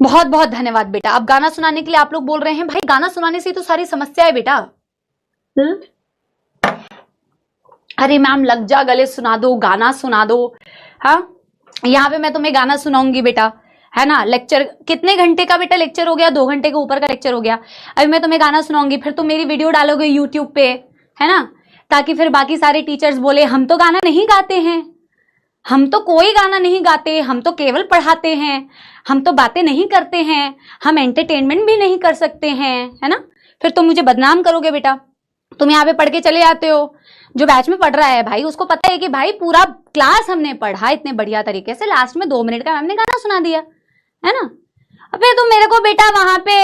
बहुत बहुत धन्यवाद बेटा। अब गाना सुनाने के लिए आप लोग बोल रहे हैं भाई गाना सुनाने से तो सारी समस्या है बेटा। अरे मैम लग जा गले, सुना दो, गाना सुना दो। हाँ, यहाँ पे मैं तुम्हें गाना सुनाऊंगी बेटा, है ना। लेक्चर कितने घंटे का बेटा लेक्चर हो गया? 2 घंटे के ऊपर का लेक्चर हो गया। अभी मैं तुम्हें गाना सुनाऊंगी, फिर तुम मेरी वीडियो डालोगे यूट्यूब पे, है ना, ताकि फिर बाकी सारे टीचर्स बोले हम तो गाना नहीं गाते हैं, हम तो कोई गाना नहीं गाते, हम तो केवल पढ़ाते हैं, हम तो बातें नहीं करते हैं, हम एंटरटेनमेंट भी नहीं कर सकते हैं, है ना। फिर तुम मुझे बदनाम करोगे बेटा। तुम यहाँ पे पढ़ के चले जाते हो, जो बैच में पढ़ रहा है भाई उसको पता है कि भाई पूरा क्लास हमने पढ़ा इतने बढ़िया तरीके से, लास्ट में 2 मिनट का हमने गाना सुना दिया, है ना। अबे तुम मेरे को बेटा वहां पे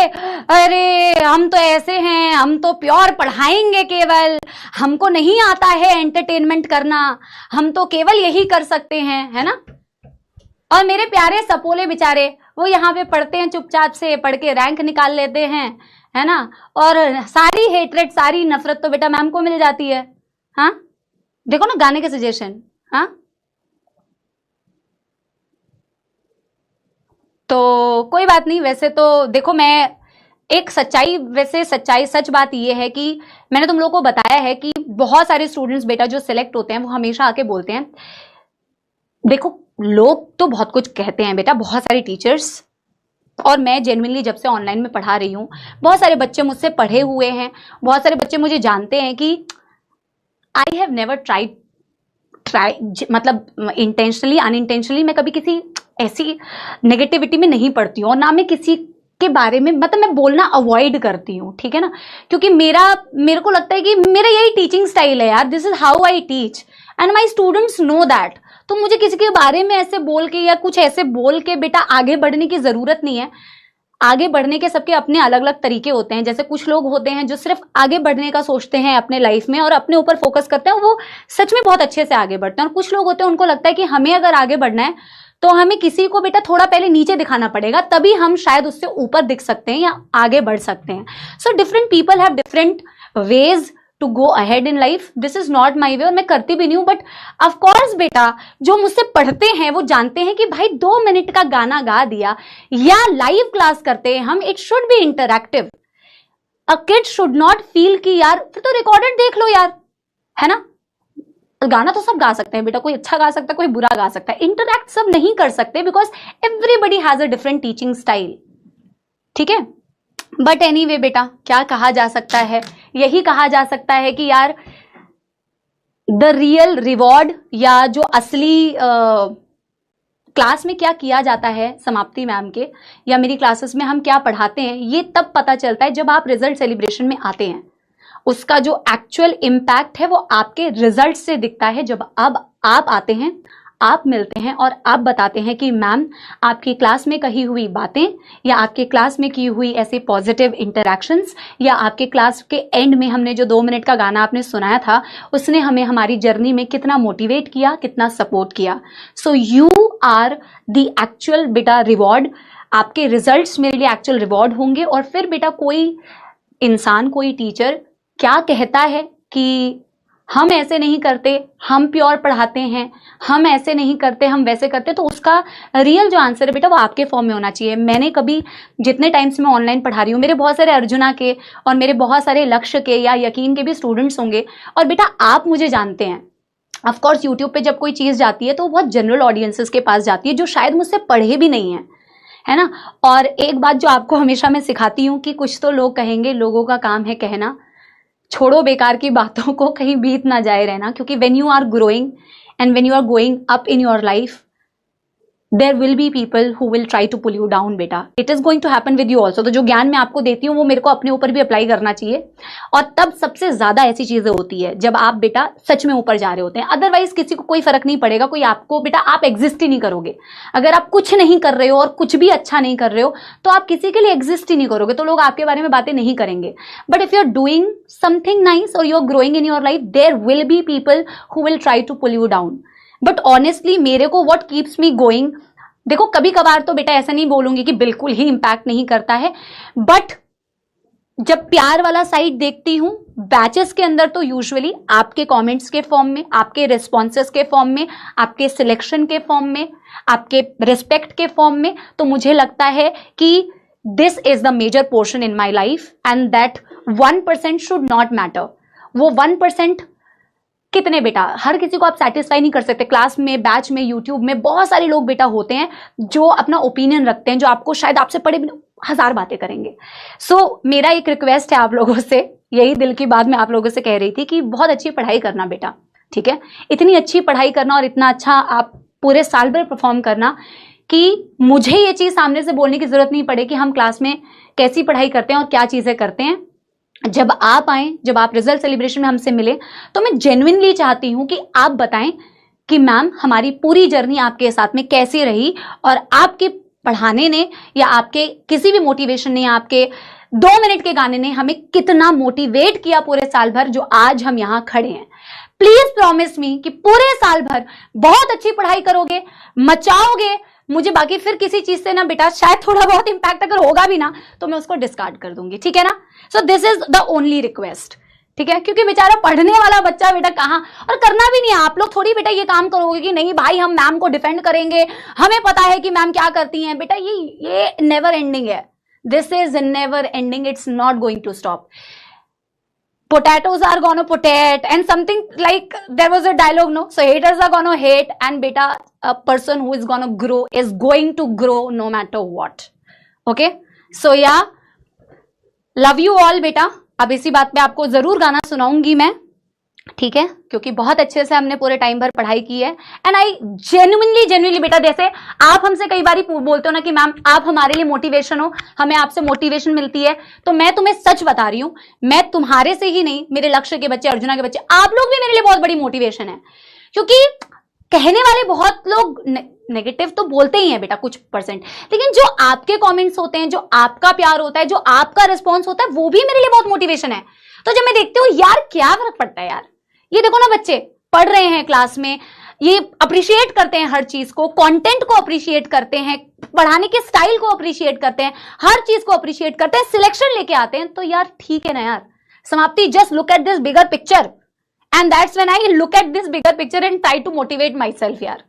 अरे हम तो ऐसे हैं, हम तो प्योर पढ़ाएंगे केवल, हमको नहीं आता है एंटरटेनमेंट करना, हम तो केवल यही कर सकते हैं, है ना। और मेरे प्यारे सपोले बेचारे वो यहाँ पे पढ़ते हैं, चुपचाप से पढ़ के रैंक निकाल लेते हैं, है ना। और सारी हेट्रेड, सारी नफरत तो बेटा मैम को मिल जाती है। हाँ देखो ना गाने के सजेशन। हाँ तो कोई बात नहीं। वैसे तो देखो मैं एक सच्चाई, वैसे सच्चाई सच बात ये है कि मैंने तुम लोगों को बताया है कि बहुत सारे स्टूडेंट्स बेटा जो सिलेक्ट होते हैं वो हमेशा आके बोलते हैं, देखो लोग तो बहुत कुछ कहते हैं बेटा, बहुत सारे टीचर्स, और मैं जेन्युइनली जब से ऑनलाइन में पढ़ा रही हूँ बहुत सारे बच्चे मुझसे पढ़े हुए हैं, बहुत सारे बच्चे मुझे जानते हैं कि आई हैव नेवर ट्राई मतलब इंटेंशनली अनइंटेंशनली मैं कभी किसी ऐसी नेगेटिविटी में नहीं पढ़ती हूँ, और ना मैं किसी के बारे में मतलब मैं बोलना अवॉइड करती हूँ, ठीक है ना। क्योंकि मेरे को लगता है कि मेरा यही टीचिंग स्टाइल है यार, this is how I teach and my students know that. तो मुझे किसी के बारे में ऐसे बोल के या कुछ ऐसे बोल के बेटा आगे बढ़ने की जरूरत नहीं है। आगे बढ़ने के सबके अपने अलग अलग तरीके होते हैं। जैसे कुछ लोग होते हैं जो सिर्फ आगे बढ़ने का सोचते हैं अपने लाइफ में और अपने ऊपर फोकस करते हैं, वो सच में बहुत अच्छे से आगे बढ़ते हैं। और कुछ लोग होते हैं उनको लगता है कि हमें अगर आगे बढ़ना है तो हमें किसी को बेटा थोड़ा पहले नीचे दिखाना पड़ेगा, तभी हम शायद उससे ऊपर दिख सकते हैं या आगे बढ़ सकते हैं। So different people have different ways to go ahead in life. This is not my way, और मैं करती भी नहीं हूं। बट ऑफकोर्स बेटा जो मुझसे पढ़ते हैं वो जानते हैं कि भाई 2 मिनट का गाना गा दिया या लाइव क्लास करते हैं हम, it should be interactive. A kid should not feel कि यार फिर तो रिकॉर्डेड देख लो यार, है ना। गाना तो सब गा सकते हैं बेटा, कोई अच्छा गा सकता है, कोई बुरा गा सकता है, इंटरैक्ट सब नहीं कर सकते because everybody has a different teaching style, ठीक है। बट एनीवे बेटा क्या कहा जा सकता है, यही कहा जा सकता है कि यार द रियल रिवॉर्ड या जो असली क्लास में क्या किया जाता है समाप्ति मैम के या मेरी क्लासेस में हम क्या पढ़ाते हैं, ये तब पता चलता है जब आप रिजल्ट सेलिब्रेशन में आते हैं। उसका जो एक्चुअल इम्पैक्ट है वो आपके रिजल्ट से दिखता है जब अब आप आते हैं, आप मिलते हैं और आप बताते हैं कि मैम आपकी क्लास में कही हुई बातें या आपके क्लास में की हुई ऐसे पॉजिटिव इंटरैक्शंस या आपके क्लास के एंड में हमने जो 2 मिनट का गाना आपने सुनाया था उसने हमें हमारी जर्नी में कितना मोटिवेट किया, कितना सपोर्ट किया। So you are the actual बेटा रिवॉर्ड। आपके रिजल्ट्स मेरे लिए एक्चुअल रिवॉर्ड होंगे। और फिर बेटा कोई इंसान, कोई टीचर क्या कहता है कि हम ऐसे नहीं करते, हम प्योर पढ़ाते हैं, हम ऐसे नहीं करते, हम वैसे करते, तो उसका रियल जो आंसर है बेटा वो आपके फॉर्म में होना चाहिए। मैंने कभी जितने टाइम से मैं ऑनलाइन पढ़ा रही हूँ, मेरे बहुत सारे अर्जुना के और मेरे बहुत सारे लक्ष्य के या यकीन के भी स्टूडेंट्स होंगे, और बेटा आप मुझे जानते हैं। ऑफकोर्स यूट्यूब पे जब कोई चीज़ जाती है तो वो बहुत जनरल ऑडियंसेस के पास जाती है जो शायद मुझसे पढ़े भी नहीं है, है ना। और एक बात जो आपको हमेशा मैं सिखाती हूँ कि कुछ तो लोग कहेंगे, लोगों का काम है कहना, छोड़ो बेकार की बातों को, कहीं बीत ना जाए रहना। क्योंकि when you are growing and when you are going up in your life there will be people who will try to pull you down बेटा। It is going to happen with you also. तो जो ज्ञान मैं आपको देती हूँ वो मेरे को अपने ऊपर भी अप्लाई करना चाहिए। और तब सबसे ज्यादा ऐसी चीजें होती है जब आप बेटा सच में ऊपर जा रहे होते हैं। अदरवाइज किसी को कोई फर्क नहीं पड़ेगा, कोई आपको बेटा आप एग्जिस्ट ही नहीं करोगे। अगर आप कुछ नहीं कर रहे हो और कुछ भी अच्छा नहीं कर रहे हो तो आप किसी के लिए एग्जिस्ट ही नहीं करोगे, तो लोग आपके बारे में बातें नहीं करेंगे। But if you are doing something nice और you are growing in your life, there will be people who will try to pull you down. But honestly मेरे को व्हाट कीप्स मी गोइंग, देखो कभी कभार तो बेटा ऐसा नहीं बोलूंगी कि बिल्कुल ही इंपैक्ट नहीं करता है, बट जब प्यार वाला साइड देखती हूं बैचेस के अंदर तो यूजुअली आपके कमेंट्स के फॉर्म में, आपके रिस्पॉन्सेस के फॉर्म में, आपके सिलेक्शन के फॉर्म में, आपके रिस्पेक्ट के फॉर्म में, तो मुझे लगता है कि this is the major portion in my life and that 1% should not matter. वो 1% कितने बेटा, हर किसी को आप सेटिस्फाई नहीं कर सकते। क्लास में, बैच में, यूट्यूब में बहुत सारे लोग बेटा होते हैं जो अपना ओपिनियन रखते हैं, जो आपको शायद आपसे पढ़े हजार बातें करेंगे। सो मेरा एक रिक्वेस्ट है आप लोगों से, यही दिल की बात मैं आप लोगों से कह रही थी कि बहुत अच्छी पढ़ाई करना बेटा, ठीक है। इतनी अच्छी पढ़ाई करना और इतना अच्छा आप पूरे साल भर परफॉर्म करना कि मुझे ये चीज सामने से बोलने की जरूरत नहीं पड़े कि हम क्लास में कैसी पढ़ाई करते हैं और क्या चीजें करते हैं। जब आप आए, जब आप रिजल्ट सेलिब्रेशन में हमसे मिले, तो मैं जेन्युइनली चाहती हूं कि आप बताएं कि मैम हमारी पूरी जर्नी आपके साथ में कैसी रही और आपके पढ़ाने ने या आपके किसी भी मोटिवेशन ने, आपके 2 मिनट के गाने ने हमें कितना मोटिवेट किया पूरे साल भर, जो आज हम यहां खड़े हैं। प्लीज प्रॉमिस मी कि पूरे साल भर बहुत अच्छी पढ़ाई करोगे, मचाओगे मुझे। बाकी फिर किसी चीज से ना बेटा शायद थोड़ा बहुत इंपैक्ट अगर होगा भी ना तो मैं उसको डिस्कार्ड कर दूंगी, ठीक है ना। So this is the only request, ठीक है। क्योंकि बेचारा पढ़ने वाला बच्चा बेटा कहाँ, और करना भी नहीं है। आप लोग थोड़ी बेटा ये काम करोगे कि नहीं भाई हम मैम को डिफेंड करेंगे, हमें पता है कि मैम क्या करती हैं। बेटा ये नेवर एंडिंग है, this is never ending, it's not going to stop. Potatoes are gonna potato and something like there was a dialogue, no? So haters are gonna hate and beta a person who is gonna grow is going to grow no matter what. Okay? So yeah, love you all बेटा। अब इसी बात पे आपको जरूर गाना सुनाऊंगी मैं, ठीक है, क्योंकि बहुत अच्छे से हमने पूरे टाइम भर पढ़ाई की है। एंड आई जेन्युइनली बेटा, जैसे आप हमसे कई बार बोलते हो ना कि मैम आप हमारे लिए मोटिवेशन हो, हमें आपसे मोटिवेशन मिलती है, तो मैं तुम्हें सच बता रही हूं, मैं तुम्हारे से ही नहीं, मेरे लक्ष्य के बच्चे, अर्जुना के बच्चे, आप लोग भी मेरे लिए बहुत बड़ी मोटिवेशन है। क्योंकि कहने वाले बहुत लोग नेगेटिव तो बोलते ही हैं बेटा कुछ %, लेकिन जो आपके कमेंट्स होते हैं, जो आपका प्यार होता है, जो आपका रिस्पॉन्स होता है, वो भी मेरे लिए बहुत मोटिवेशन है। तो जब मैं देखती हूँ यार क्या फर्क पड़ता है यार, ये देखो ना बच्चे पढ़ रहे हैं क्लास में, ये अप्रिशिएट करते हैं हर चीज को, कंटेंट को अप्रिशिएट करते हैं, पढ़ाने के स्टाइल को अप्रिशिएट करते हैं, हर चीज को अप्रिशिएट करते हैं, सिलेक्शन लेके आते हैं। तो यार ठीक है ना यार Samapti, just look at this bigger picture and that's when I look at this bigger picture and try to motivate myself यार,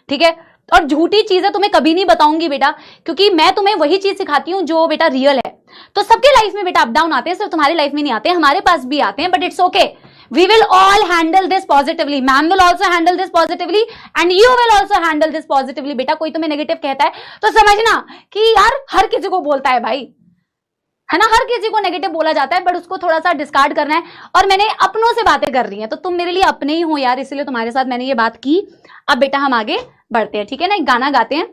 ठीक है। और झूठी चीजें तुम्हें कभी नहीं बताऊंगी बेटा, क्योंकि मैं तुम्हें वही चीज सिखाती हूँ जो बेटा रियल है। तो सबके लाइफ में बेटा अप डाउन आते हैं, सिर्फ तुम्हारी लाइफ में नहीं आते हैं, हमारे पास भी आते हैं, but it's okay, we will all handle this positively, ma'am will also handle this positively and you will also handle this positively। बेटा कोई तुम्हें नेगेटिव कहता है तो समझना कि यार हर किसी को बोलता है भाई, है ना, हर किसी को नेगेटिव बोला जाता है, बट उसको थोड़ा सा डिस्कार्ड करना है। और मैंने अपनों से बातें कर रही हैं, तो तुम मेरे लिए अपने ही हो यार, इसलिए तुम्हारे साथ मैंने ये बात की। अब बेटा हम आगे बढ़ते हैं, ठीक है ना। एक गाना गाते हैं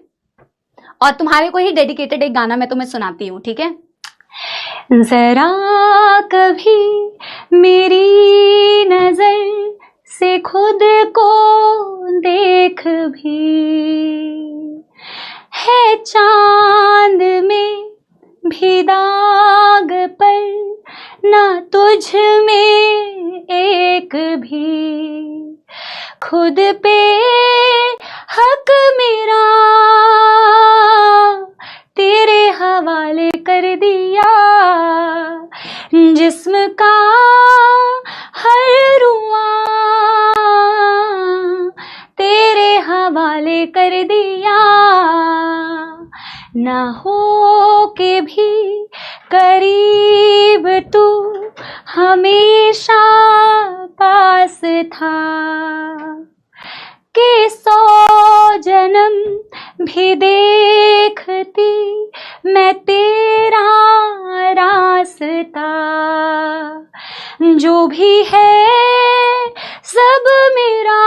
और तुम्हारे को ही डेडिकेटेड एक गाना मैं तुम्हें सुनाती हूँ, ठीक है। जरा कभी मेरी नजर से खुद को देख भी, है चांद में भी दाग पर ना तुझ में एक भी, खुद पे हक मेरा तेरे हवाले कर दिया, जिस्म का हर रुआ तेरे हवाले कर दिया, ना हो के भी करीब तू हमेशा पास था, के 100 जन्म भी देखती मैं तेरा रास्ता, जो भी है सब मेरा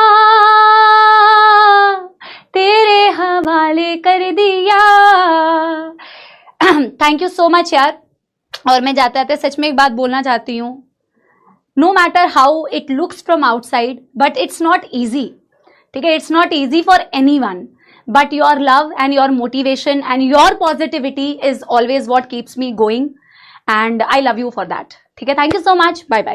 तेरे हवाले कर दिया। थैंक यू सो मच यार। और मैं जाते जाते सच में एक बात बोलना चाहती हूँ, no matter how it looks from outside but it's not easy, ठीक है, it's not easy for anyone, but your love and your motivation and your positivity is always what keeps me going and I love you for that, ठीक है। Thank you so much, bye bye।